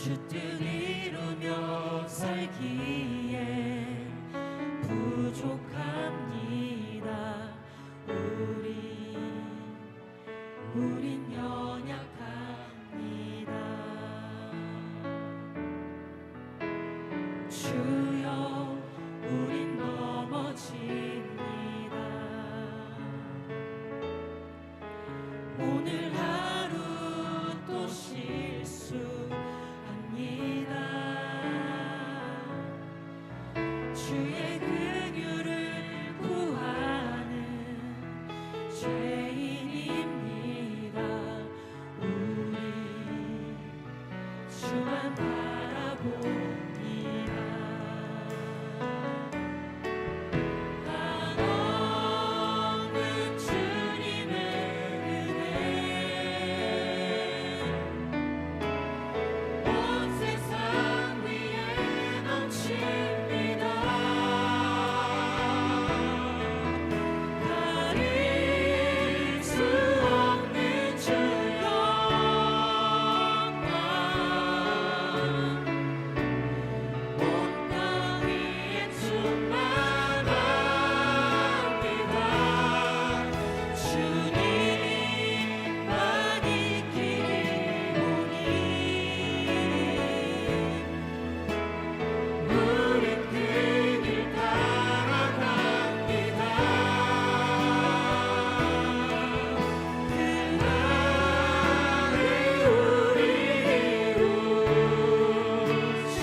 주 뜻 이루며 살기에 부족합니다. 우린 연약합니다. 주여 우린 넘어집니다. 오늘 하루 또 실수합니다. 주의 긍휼을 구하는 죄인입니다. 우리 주만 바라봅니다. 한없는 주님의 은혜 온 세상 위에 넘칩니다. 가릴 수 없는 주 영광 온 땅 위에 충만합니다. 주님만 있기를 우린 그 길 따라갑니다. 그 날에 우리 이루시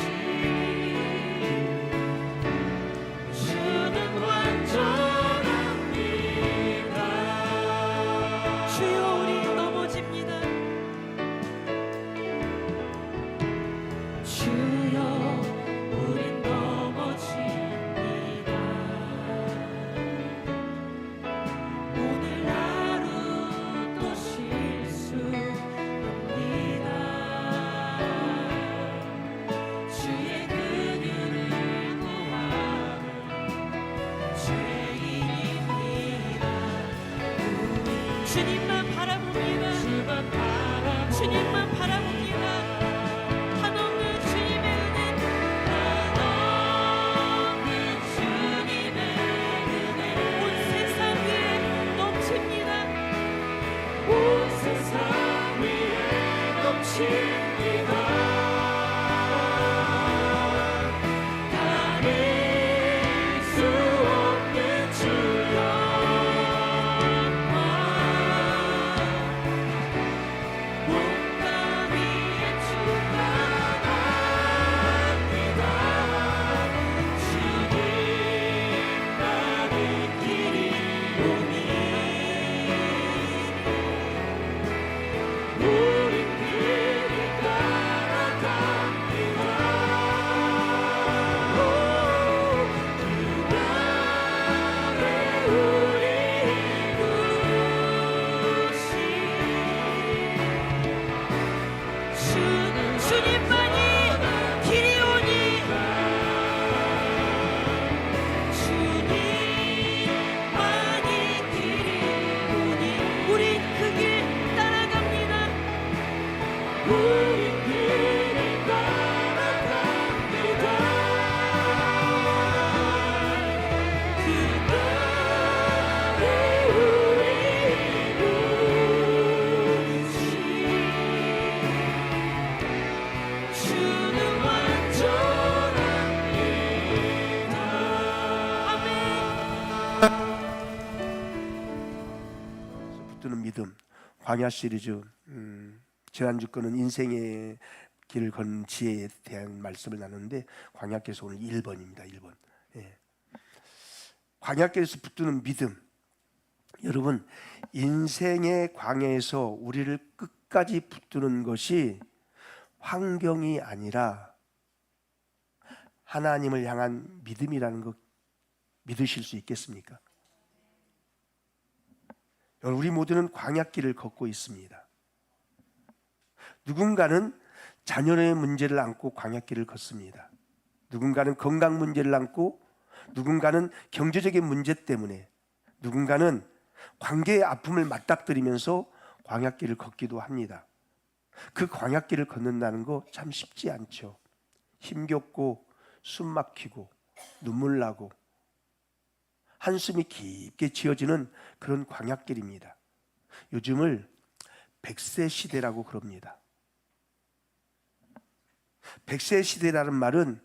주는 완전합니다. 주여 우리 넘어집니다. 주여 우린 넘어집니다. 오늘 하루 또 실수합니다. 주의 긍휼을 구하는 죄인입니다. 주님만 바라봅니다. 주님만 바라봅니다. 한없는 주님의 은혜, 한없는 주님의 은혜 온 세상 위에 넘칩니다. 온 세상 위에 넘칩니다. 가릴 수 없는 주 영광 온 땅 위에 충만합니다. 주님만 있기를 오니 우린 그 길 따라갑니다. 그 날에 우리 이루시 주님만이 길이오니 주님만이 길이오니 우린 그 길 따라갑니다. 우린 그 길 따라갑니다. 그 날에 우리 이루시 주는 완전합니다. 아멘. 붙드는 믿음 광야 시리즈 지난주 거는 인생의 길을 걷는 지혜에 대한 말씀을 나누는데 광야께서 오늘 1번입니다. 1번. 예. 광야께서 붙드는 믿음. 여러분 인생의 광야에서 우리를 끝까지 붙드는 것이 환경이 아니라 하나님을 향한 믿음이라는 것 믿으실 수 있겠습니까? 우리 모두는 광야길을 걷고 있습니다. 누군가는 자녀의 문제를 안고 광야길을 걷습니다. 누군가는 건강 문제를 안고, 누군가는 경제적인 문제 때문에, 누군가는 관계의 아픔을 맞닥뜨리면서 광야길을 걷기도 합니다. 그 광야길을 걷는다는 거 참 쉽지 않죠. 힘겹고 숨 막히고 눈물 나고 한숨이 깊게 지어지는 그런 광야길입니다. 요즘을 100세 시대라고 그럽니다. 100세 시대라는 말은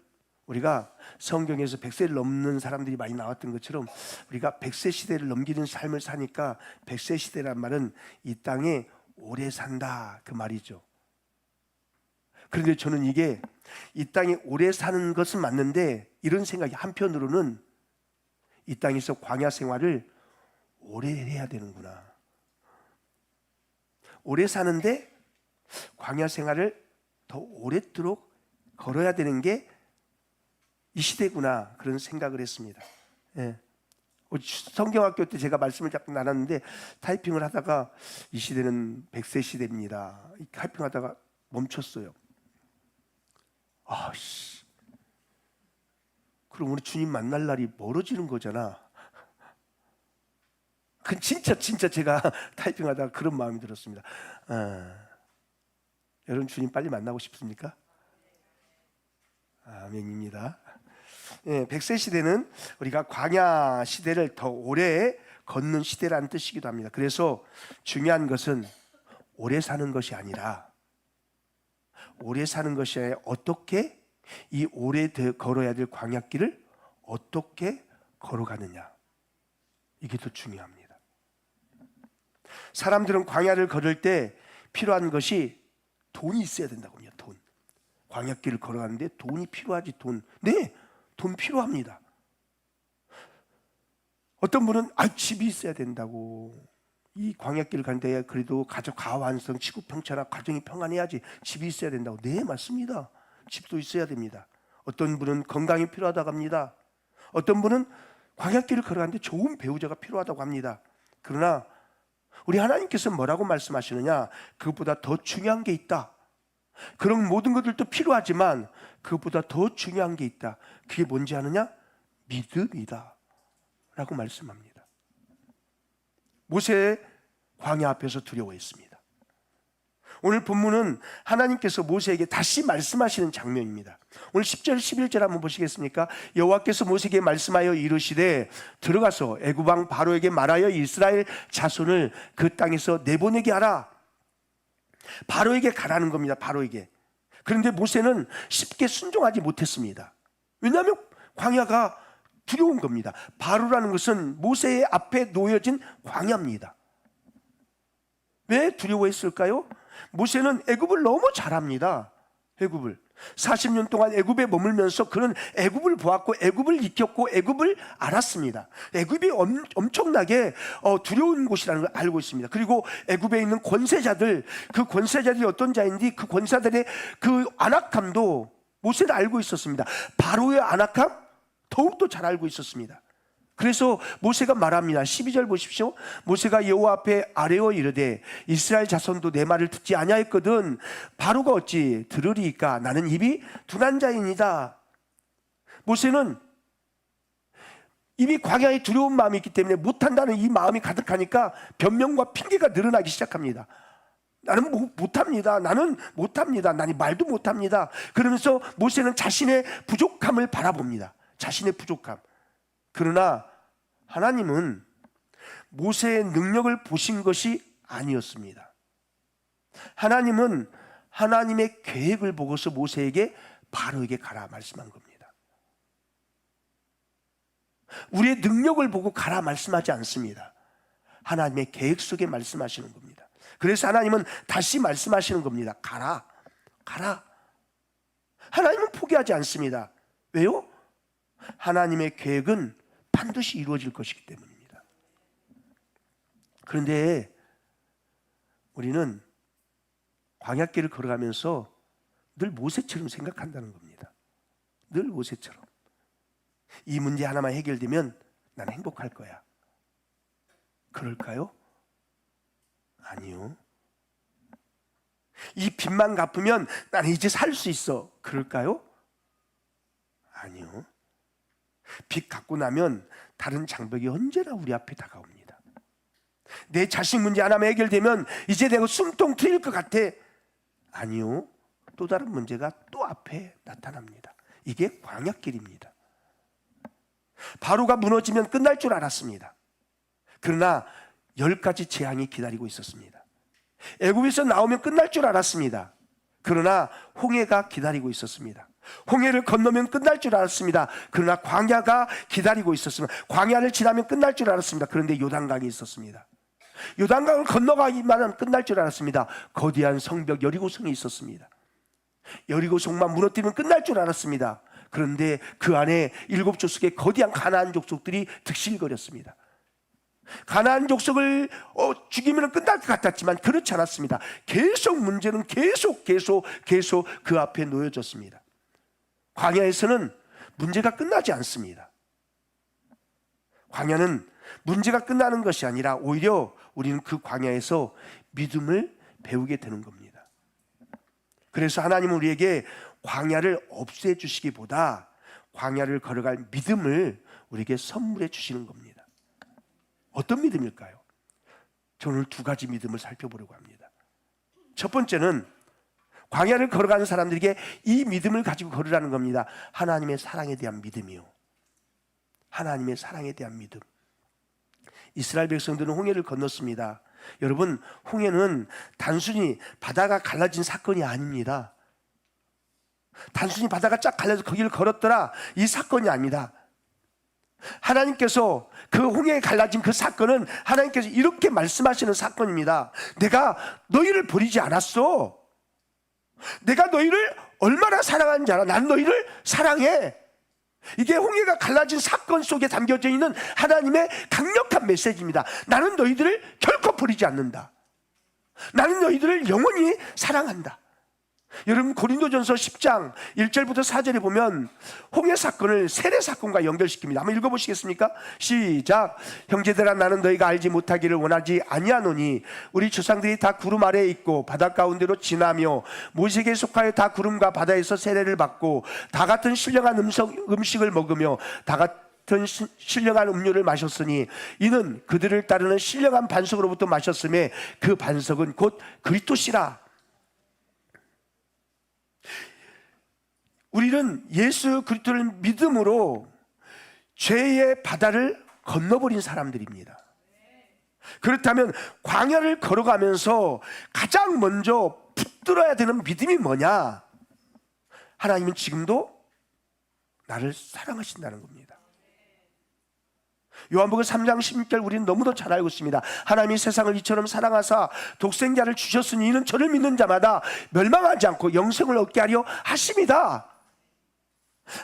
우리가 성경에서 100세를 넘는 사람들이 많이 나왔던 것처럼 우리가 100세 시대를 넘기는 삶을 사니까 100세 시대라는 말은 이 땅에 오래 산다 그 말이죠. 그런데 저는 이게 이 땅에 오래 사는 것은 맞는데 이런 생각이 한편으로는 이 땅에서 광야 생활을 오래 해야 되는구나. 오래 사는데 광야 생활을 더 오랫도록 걸어야 되는 게 이 시대구나 그런 생각을 했습니다. 예. 성경학교 때 제가 말씀을 자꾸 나눴는데 타이핑을 하다가 이 시대는 100세 시대입니다. 타이핑하다가 멈췄어요. 아씨, 그럼 우리 주님 만날 날이 멀어지는 거잖아. 그 진짜 제가 타이핑하다가 그런 마음이 들었습니다. 여러분 주님 빨리 만나고 싶습니까? 아멘입니다. 예, 100세 시대는 우리가 광야 시대를 더 오래 걷는 시대라는 뜻이기도 합니다. 그래서 중요한 것은 오래 사는 것이 아니라 어떻게 이 오래 걸어야 될 광야길을 어떻게 걸어가느냐, 이게 더 중요합니다. 사람들은 광야를 걸을 때 필요한 것이 돈이 있어야 된다고 합니다. 돈. 광야길을 걸어가는데 돈이 필요하지. 돈. 네, 돈 필요합니다. 어떤 분은 집이 있어야 된다고. 이 광야길을 가는데 그래도 가족 가완성, 지구 평천화, 가정이 평안해야지 집이 있어야 된다고. 네, 맞습니다. 집도 있어야 됩니다. 어떤 분은 건강이 필요하다고 합니다. 어떤 분은 광야길을 걸어가는데 좋은 배우자가 필요하다고 합니다. 그러나 우리 하나님께서 뭐라고 말씀하시느냐? 그것보다 더 중요한 게 있다. 그런 모든 것들도 필요하지만 그것보다 더 중요한 게 있다. 그게 뭔지 아느냐? 믿음이다 라고 말씀합니다. 모세의 광야 앞에서 두려워했습니다. 오늘 본문은 하나님께서 모세에게 다시 말씀하시는 장면입니다. 오늘 10절 11절 한번 보시겠습니까? 여호와께서 모세에게 말씀하여 이르시되 들어가서 애굽 왕 바로에게 말하여 이스라엘 자손을 그 땅에서 내보내게 하라. 바로에게 가라는 겁니다. 바로에게. 그런데 모세는 쉽게 순종하지 못했습니다. 왜냐하면 광야가 두려운 겁니다. 바로라는 것은 모세의 앞에 놓여진 광야입니다. 왜 두려워했을까요? 모세는 애굽을 너무 잘합니다. 애굽을 40년 동안 애굽에 머물면서 그는 애굽을 보았고 애굽을 익혔고 애굽을 알았습니다. 애굽이 엄청나게 두려운 곳이라는 걸 알고 있습니다. 그리고 애굽에 있는 권세자들, 그 권세자들이 어떤 자인지 그 권세자들의 그 안악함도 모세는 알고 있었습니다. 바로의 안악함 더욱더 잘 알고 있었습니다. 그래서 모세가 말합니다. 12절 보십시오. 모세가 여호와 앞에 아뢰어 이르되 이스라엘 자손도 내 말을 듣지 아니하였거든 바로가 어찌 들으리이까? 나는 입이 둔한 자이니이다. 모세는 이미 광야에 두려운 마음이 있기 때문에 못한다는 이 마음이 가득하니까 변명과 핑계가 늘어나기 시작합니다. 나는 못합니다. 나는 못합니다. 나는 말도 못합니다. 그러면서 모세는 자신의 부족함을 바라봅니다. 자신의 부족함. 그러나 하나님은 모세의 능력을 보신 것이 아니었습니다. 하나님은 하나님의 계획을 보고서 모세에게 바로에게 가라 말씀한 겁니다. 우리의 능력을 보고 가라 말씀하지 않습니다. 하나님의 계획 속에 말씀하시는 겁니다. 그래서 하나님은 다시 말씀하시는 겁니다. 가라, 가라. 하나님은 포기하지 않습니다. 왜요? 하나님의 계획은 반드시 이루어질 것이기 때문입니다. 그런데 우리는 광야길을 걸어가면서 늘 모세처럼 생각한다는 겁니다. 늘 모세처럼. 이 문제 하나만 해결되면 난 행복할 거야. 그럴까요? 아니요. 이 빚만 갚으면 나는 이제 살 수 있어. 그럴까요? 아니요. 빚 갚고 나면 다른 장벽이 언제나 우리 앞에 다가옵니다. 내 자식 문제 하나만 해결되면 이제 내가 숨통 트일 것 같아. 아니요. 또 다른 문제가 또 앞에 나타납니다. 이게 광야길입니다. 바로가 무너지면 끝날 줄 알았습니다. 그러나 10가지 재앙이 기다리고 있었습니다. 애굽에서 나오면 끝날 줄 알았습니다. 그러나 홍해가 기다리고 있었습니다. 홍해를 건너면 끝날 줄 알았습니다. 그러나 광야가 기다리고 있었습니다. 광야를 지나면 끝날 줄 알았습니다. 그런데 요단강이 있었습니다. 요단강을 건너가기만 하면 끝날 줄 알았습니다. 거대한 성벽 여리고성이 있었습니다. 여리고성만 무너뜨리면 끝날 줄 알았습니다. 그런데 그 안에 7 족속의 거대한 가나안 족속들이 득실거렸습니다. 가나안 족속을 죽이면 끝날 것 같았지만 그렇지 않았습니다. 계속 문제는 계속 그 앞에 놓여졌습니다. 광야에서는 문제가 끝나지 않습니다. 광야는 문제가 끝나는 것이 아니라 오히려 우리는 그 광야에서 믿음을 배우게 되는 겁니다. 그래서 하나님은 우리에게 광야를 없애주시기보다 광야를 걸어갈 믿음을 우리에게 선물해 주시는 겁니다. 어떤 믿음일까요? 저는 오늘 2가지 믿음을 살펴보려고 합니다. 첫 번째는 광야를 걸어가는 사람들에게 이 믿음을 가지고 걸으라는 겁니다. 하나님의 사랑에 대한 믿음이요. 하나님의 사랑에 대한 믿음. 이스라엘 백성들은 홍해를 건넜습니다. 여러분, 홍해는 단순히 바다가 갈라진 사건이 아닙니다. 단순히 바다가 쫙 갈라서 거기를 걸었더라, 이 사건이 아닙니다. 하나님께서 그 홍해에 갈라진 그 사건은 하나님께서 이렇게 말씀하시는 사건입니다. 내가 너희를 버리지 않았어. 내가 너희를 얼마나 사랑하는지 알아. 난 너희를 사랑해. 이게 홍해가 갈라진 사건 속에 담겨져 있는 하나님의 강력한 메시지입니다. 나는 너희들을 결코 버리지 않는다. 나는 너희들을 영원히 사랑한다. 여러분, 고린도전서 10장 1절부터 4절에 보면 홍해 사건을 세례 사건과 연결시킵니다. 한번 읽어보시겠습니까? 시작. 형제들아, 나는 너희가 알지 못하기를 원하지 아니하노니 우리 조상들이 다 구름 아래에 있고 바다 가운데로 지나며 모세에게 속하여 다 구름과 바다에서 세례를 받고 다 같은 신령한 음식을 먹으며 다 같은 신령한 음료를 마셨으니 이는 그들을 따르는 신령한 반석으로부터 마셨음에 그 반석은 곧 그리스도시라. 우리는 예수 그리스도를 믿음으로 죄의 바다를 건너버린 사람들입니다. 그렇다면 광야를 걸어가면서 가장 먼저 붙들어야 되는 믿음이 뭐냐? 하나님은 지금도 나를 사랑하신다는 겁니다. 요한복음 3장 16절 우리는 너무도 잘 알고 있습니다. 하나님이 세상을 이처럼 사랑하사 독생자를 주셨으니 이는 저를 믿는 자마다 멸망하지 않고 영생을 얻게 하려 하심이다.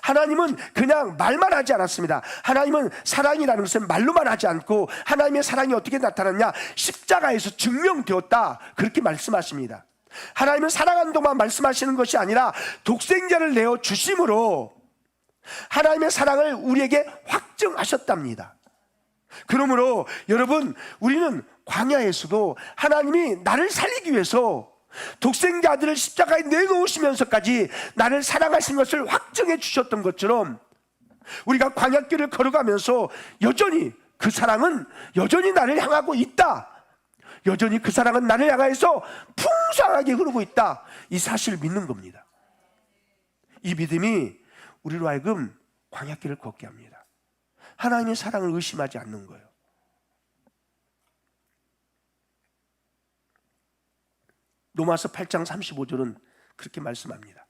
하나님은 그냥 말만 하지 않았습니다. 하나님은 사랑이라는 것은 말로만 하지 않고 하나님의 사랑이 어떻게 나타났냐? 십자가에서 증명되었다. 그렇게 말씀하십니다. 하나님은 사랑한다만 말씀하시는 것이 아니라 독생자를 내어 주심으로 하나님의 사랑을 우리에게 확증하셨답니다. 그러므로 여러분, 우리는 광야에서도 하나님이 나를 살리기 위해서 독생자 아들을 십자가에 내놓으시면서까지 나를 사랑하신 것을 확증해 주셨던 것처럼 우리가 광야길을 걸어가면서 여전히 그 사랑은 여전히 나를 향하고 있다. 여전히 그 사랑은 나를 향해서 풍성하게 흐르고 있다. 이 사실을 믿는 겁니다. 이 믿음이 우리로 하여금 광야길을 걷게 합니다. 하나님의 사랑을 의심하지 않는 거예요. 로마서 8장 35절은 그렇게 말씀합니다.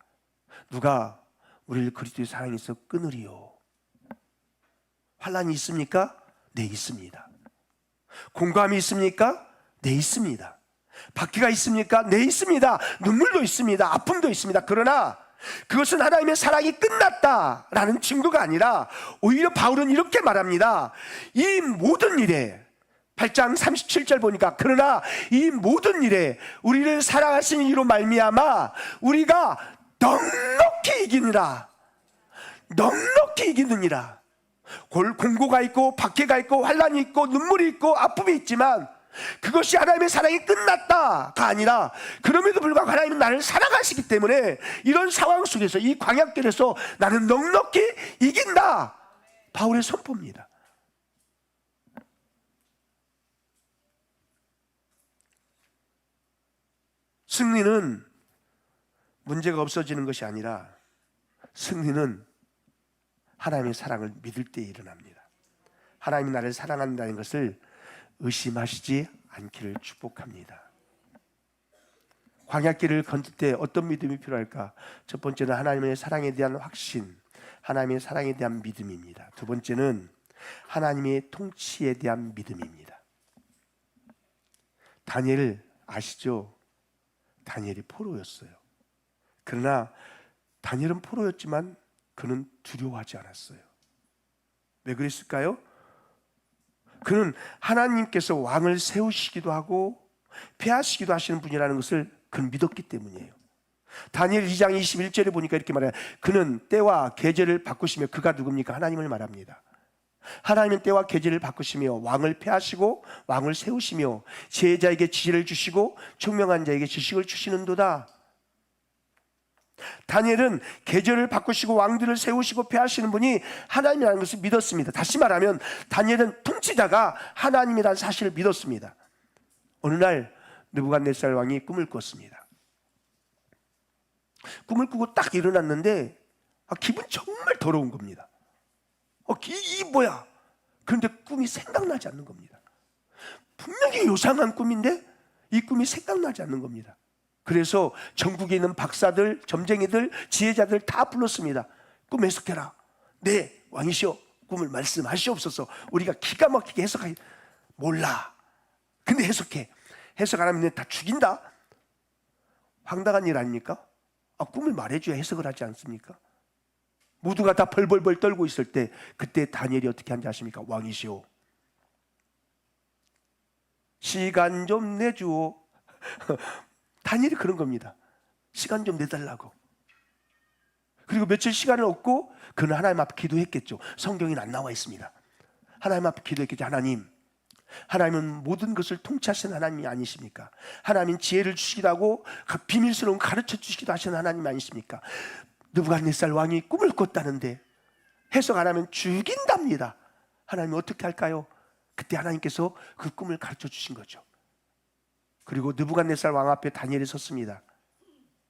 누가 우리를 그리스도의 사랑에서 끊으리요? 환난이 있습니까? 네, 있습니다. 공감이 있습니까? 네, 있습니다. 박해가 있습니까? 네, 있습니다. 눈물도 있습니다. 아픔도 있습니다. 그러나 그것은 하나님의 사랑이 끝났다라는 증거가 아니라 오히려 바울은 이렇게 말합니다. 이 모든 일에 8장 37절 보니까 그러나 이 모든 일에 우리를 사랑하신 이로 말미암아 우리가 넉넉히 이기느라, 넉넉히 이기느니라. 공고가 있고 박해가 있고 환난이 있고 눈물이 있고 아픔이 있지만 그것이 하나님의 사랑이 끝났다가 아니라 그럼에도 불구하고 하나님은 나를 사랑하시기 때문에 이런 상황 속에서 이 광야길에서 나는 넉넉히 이긴다. 바울의 선포입니다. 승리는 문제가 없어지는 것이 아니라 승리는 하나님의 사랑을 믿을 때 일어납니다. 하나님이 나를 사랑한다는 것을 의심하시지 않기를 축복합니다. 광야길을 건널 때 어떤 믿음이 필요할까? 첫 번째는 하나님의 사랑에 대한 확신, 하나님의 사랑에 대한 믿음입니다. 두 번째는 하나님의 통치에 대한 믿음입니다. 다니엘 아시죠? 다니엘이 포로였어요. 그러나 다니엘은 포로였지만 그는 두려워하지 않았어요. 왜 그랬을까요? 그는 하나님께서 왕을 세우시기도 하고 폐하시기도 하시는 분이라는 것을 그는 믿었기 때문이에요. 다니엘 2장 21절에 보니까 이렇게 말해요. 그는 때와 계절을 바꾸시며, 그가 누굽니까? 하나님을 말합니다. 하나님은 때와 계절을 바꾸시며 왕을 폐하시고 왕을 세우시며 지혜자에게 지혜를 주시고 총명한 자에게 지식을 주시는도다. 다니엘은 계절을 바꾸시고 왕들을 세우시고 폐하시는 분이 하나님이라는 것을 믿었습니다. 다시 말하면 다니엘은 통치자가 하나님이라는 사실을 믿었습니다. 어느 날 느부갓네살 왕이 꿈을 꿨습니다. 꿈을 꾸고 딱 일어났는데 기분 정말 더러운 겁니다. 이 뭐야? 그런데 꿈이 생각나지 않는 겁니다. 분명히 요상한 꿈인데 이 꿈이 생각나지 않는 겁니다. 그래서 전국에 있는 박사들, 점쟁이들, 지혜자들 다 불렀습니다. 꿈 해석해라. 네, 왕이시여, 꿈을 말씀하시옵소서. 우리가 기가 막히게 해석하기. 몰라. 근데 해석해. 해석 안 하면 다 죽인다. 황당한 일 아닙니까? 꿈을 말해줘야 해석을 하지 않습니까? 모두가 다 벌벌벌 떨고 있을 때 그때 다니엘이 어떻게 한지 아십니까? 왕이시오, 시간 좀 내주오. 다니엘이 그런 겁니다. 시간 좀 내달라고. 그리고 며칠 시간을 얻고 그는 하나님 앞에 기도했겠죠. 성경에는 안 나와 있습니다. 하나님 앞에 기도했겠죠. 하나님은 모든 것을 통치하시는 하나님이 아니십니까? 하나님은 지혜를 주시기도 하고 비밀스러운 가르쳐 주시기도 하시는 하나님이 아니십니까? 느부갓네살 왕이 꿈을 꿨다는데 해석 안 하면 죽인답니다. 하나님이 어떻게 할까요? 그때 하나님께서 그 꿈을 가르쳐 주신 거죠. 그리고 느부갓네살 왕 앞에 다니엘이 섰습니다.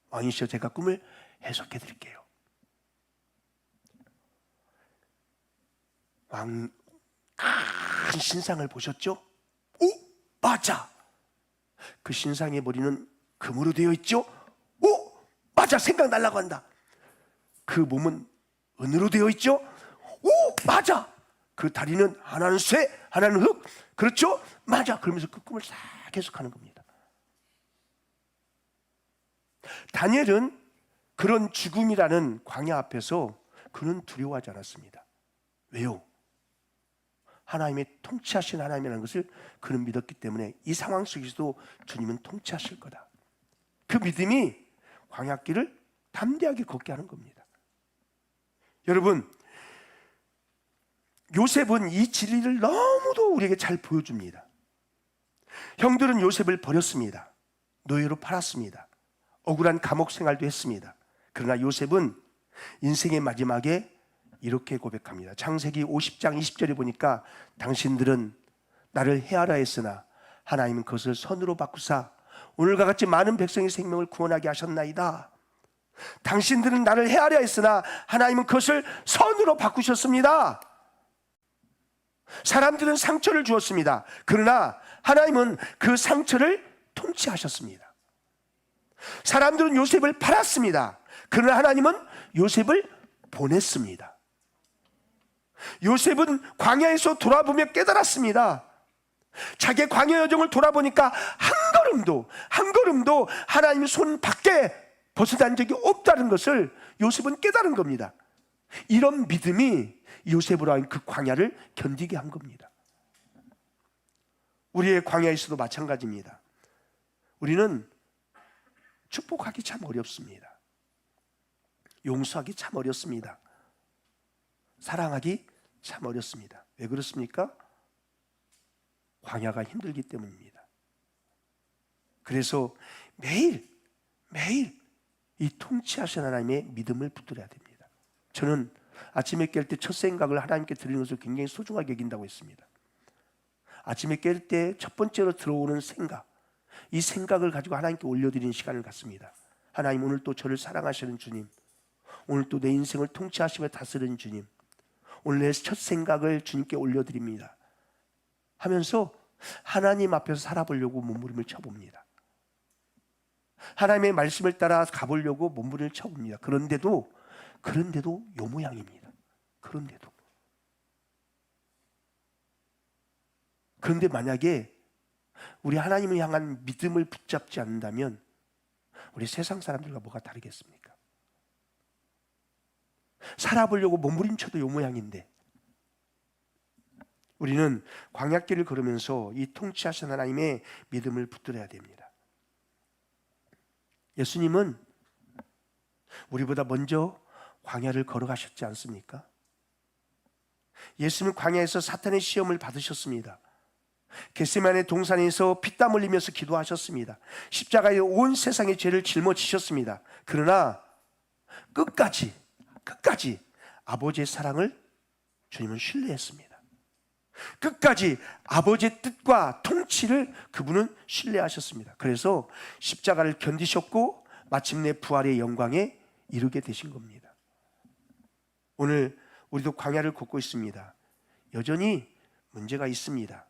왕이시여, 제가 꿈을 해석해 드릴게요. 왕 큰 신상을 보셨죠? 오, 맞아. 그 신상의 머리는 금으로 되어 있죠? 오, 맞아. 생각나려고 한다. 그 몸은 은으로 되어 있죠? 오, 맞아. 그 다리는 하나는 쇠, 하나는 흙. 그렇죠? 맞아. 그러면서 그 꿈을 싹 해석하는 겁니다. 다니엘은 그런 죽음이라는 광야 앞에서 그는 두려워하지 않았습니다. 왜요? 하나님의 통치하신 하나님이라는 것을 그는 믿었기 때문에 이 상황 속에서도 주님은 통치하실 거다. 그 믿음이 광야길을 담대하게 걷게 하는 겁니다. 여러분, 요셉은 이 진리를 너무도 우리에게 잘 보여줍니다. 형들은 요셉을 버렸습니다. 노예로 팔았습니다. 억울한 감옥 생활도 했습니다. 그러나 요셉은 인생의 마지막에 이렇게 고백합니다. 창세기 50장 20절에 보니까 당신들은 나를 해하라 했으나 하나님은 그것을 선으로 바꾸사 오늘과 같이 많은 백성의 생명을 구원하게 하셨나이다. 당신들은 나를 해하려 했으나 하나님은 그것을 선으로 바꾸셨습니다. 사람들은 상처를 주었습니다. 그러나 하나님은 그 상처를 통치하셨습니다. 사람들은 요셉을 팔았습니다. 그러나 하나님은 요셉을 보냈습니다. 요셉은 광야에서 돌아보며 깨달았습니다. 자기의 광야 여정을 돌아보니까 한 걸음도 하나님의 손 밖에 벗어난 적이 없다는 것을 요셉은 깨달은 겁니다. 이런 믿음이 요셉으로 하여금 그 광야를 견디게 한 겁니다. 우리의 광야에서도 마찬가지입니다. 우리는 축복하기 참 어렵습니다. 용서하기 참 어렵습니다. 사랑하기 참 어렵습니다. 왜 그렇습니까? 광야가 힘들기 때문입니다. 그래서 매일 이 통치하신 하나님의 믿음을 붙들어야 됩니다. 저는 아침에 깰 때 첫 생각을 하나님께 드리는 것을 굉장히 소중하게 여긴다고 했습니다. 아침에 깰 때 첫 번째로 들어오는 생각, 이 생각을 가지고 하나님께 올려드리는 시간을 갖습니다. 하나님, 오늘 또 저를 사랑하시는 주님, 오늘 또 내 인생을 통치하시며 다스리는 주님, 오늘 내 첫 생각을 주님께 올려드립니다 하면서 하나님 앞에서 살아보려고 몸부림을 쳐봅니다. 하나님의 말씀을 따라 가보려고 몸부림을 쳐봅니다. 그런데도 요 모양입니다. 그런데 만약에 우리 하나님을 향한 믿음을 붙잡지 않는다면 우리 세상 사람들과 뭐가 다르겠습니까? 살아보려고 몸부림쳐도 요 모양인데, 우리는 광야길을 걸으면서 이 통치하신 하나님의 믿음을 붙들어야 됩니다. 예수님은 우리보다 먼저 광야를 걸어가셨지 않습니까? 예수님은 광야에서 사탄의 시험을 받으셨습니다. 겟세마네 동산에서 피땀 흘리면서 기도하셨습니다. 십자가에 온 세상의 죄를 짊어지셨습니다. 그러나 끝까지 아버지의 사랑을 주님은 신뢰했습니다. 끝까지 아버지의 뜻과 통치를 그분은 신뢰하셨습니다. 그래서 십자가를 견디셨고 마침내 부활의 영광에 이르게 되신 겁니다. 오늘 우리도 광야를 걷고 있습니다. 여전히 문제가 있습니다.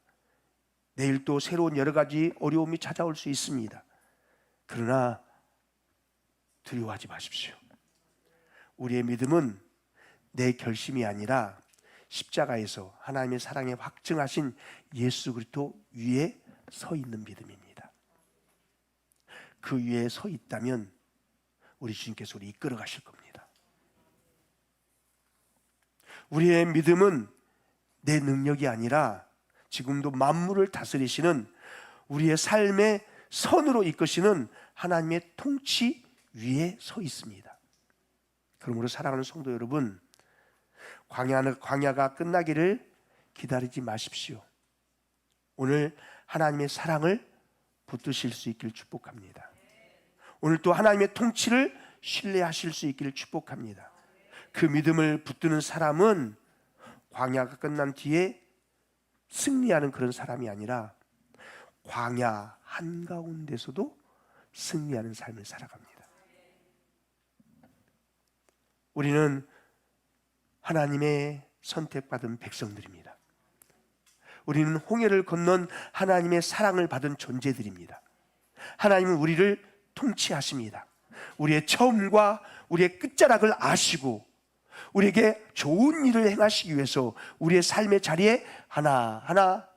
내일 또 새로운 여러 가지 어려움이 찾아올 수 있습니다. 그러나 두려워하지 마십시오. 우리의 믿음은 내 결심이 아니라 십자가에서 하나님의 사랑에 확증하신 예수 그리스도 위에 서 있는 믿음입니다. 그 위에 서 있다면 우리 주님께서 우리 이끌어 가실 겁니다. 우리의 믿음은 내 능력이 아니라 지금도 만물을 다스리시는 우리의 삶의 선으로 이끄시는 하나님의 통치 위에 서 있습니다. 그러므로 사랑하는 성도 여러분, 광야가 끝나기를 기다리지 마십시오. 오늘 하나님의 사랑을 붙드실 수 있기를 축복합니다. 오늘 또 하나님의 통치를 신뢰하실 수 있기를 축복합니다. 그 믿음을 붙드는 사람은 광야가 끝난 뒤에 승리하는 그런 사람이 아니라 광야 한가운데서도 승리하는 삶을 살아갑니다. 우리는 하나님의 선택받은 백성들입니다. 우리는 홍해를 건넌 하나님의 사랑을 받은 존재들입니다. 하나님은 우리를 통치하십니다. 우리의 처음과 우리의 끝자락을 아시고 우리에게 좋은 일을 행하시기 위해서 우리의 삶의 자리에 하나하나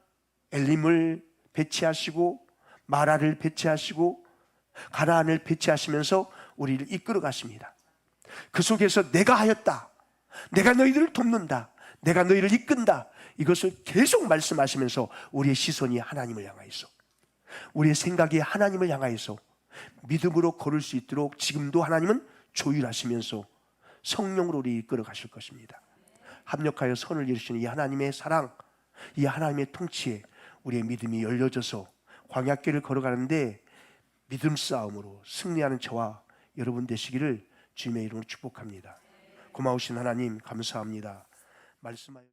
엘림을 배치하시고 마라를 배치하시고 가나안을 배치하시면서 우리를 이끌어 가십니다. 그 속에서 내가 하였다, 내가 너희들을 돕는다, 내가 너희를 이끈다, 이것을 계속 말씀하시면서 우리의 시선이 하나님을 향하여서, 우리의 생각이 하나님을 향하여서 믿음으로 걸을 수 있도록 지금도 하나님은 조율하시면서 성령으로 우리 이끌어 가실 것입니다. 합력하여 선을 이루시는 이 하나님의 사랑, 이 하나님의 통치에 우리의 믿음이 열려져서 광야길을 걸어가는데 믿음 싸움으로 승리하는 저와 여러분 되시기를 주님의 이름으로 축복합니다. 고마우신 하나님 감사합니다. 말씀하여